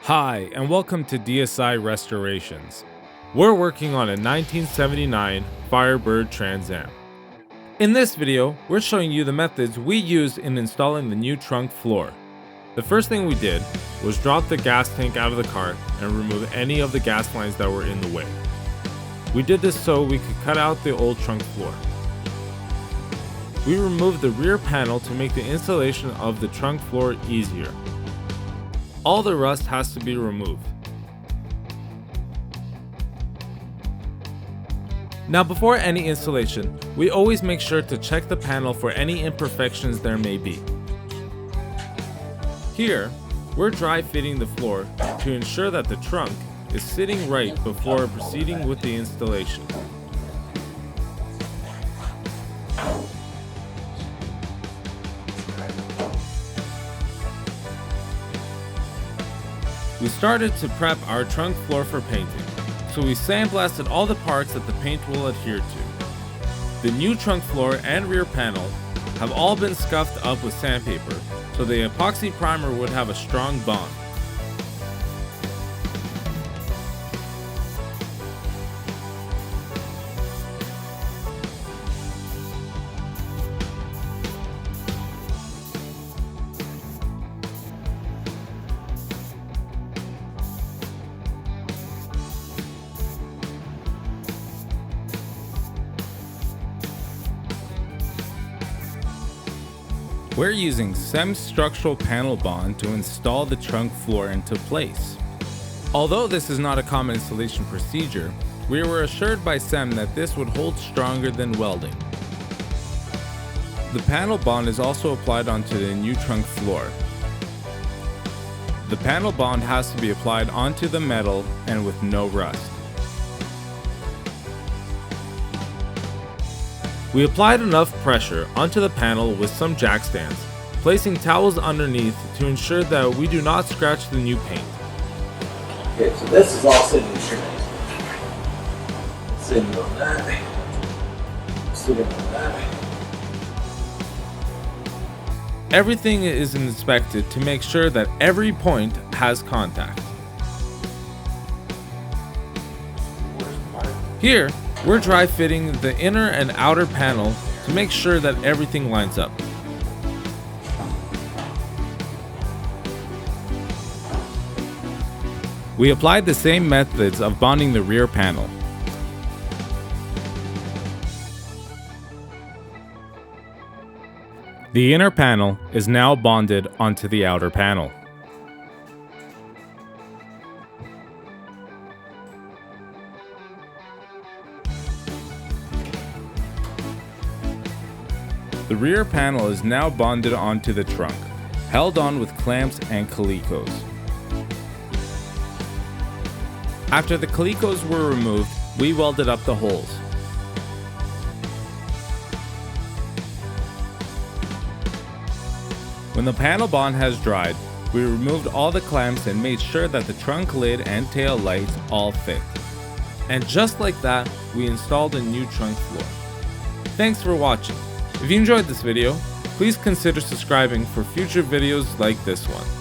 Hi, and welcome to DSI Restorations. We're working on a 1979 Firebird Trans AM. In this video, we're showing you the methods we used in installing the new trunk floor. The first thing we did was drop the gas tank out of the car and remove any of the gas lines that were in the way. We did this so we could cut out the old trunk floor. We removed the rear panel to make the installation of the trunk floor easier. All the rust has to be removed. Now, before any installation, we always make sure to check the panel for any imperfections there may be. Here, we're dry fitting the floor to ensure that the trunk is sitting right before proceeding with the installation. We started to prep our trunk floor for painting, so we sandblasted all the parts that the paint will adhere to. The new trunk floor and rear panel have all been scuffed up with sandpaper, so the epoxy primer would have a strong bond. We're using SEM structural panel bond to install the trunk floor into place. Although this is not a common installation procedure, we were assured by SEM that this would hold stronger than welding. The panel bond is also applied onto the new trunk floor. The panel bond has to be applied onto the metal and with no rust. We applied enough pressure onto the panel with some jack stands, placing towels underneath to ensure that we do not scratch the new paint. Okay, so this is all sitting here. Sitting on that. Sitting on that. Everything is inspected to make sure that every point has contact. Here, we're dry fitting the inner and outer panel to make sure that everything lines up. We applied the same methods of bonding the rear panel. The inner panel is now bonded onto the outer panel. The rear panel is now bonded onto the trunk, held on with clamps and calicos. After the calicos were removed, we welded up the holes. When the panel bond has dried, we removed all the clamps and made sure that the trunk lid and tail lights all fit. And just like that, we installed a new trunk floor. Thanks for watching. If you enjoyed this video, please consider subscribing for future videos like this one.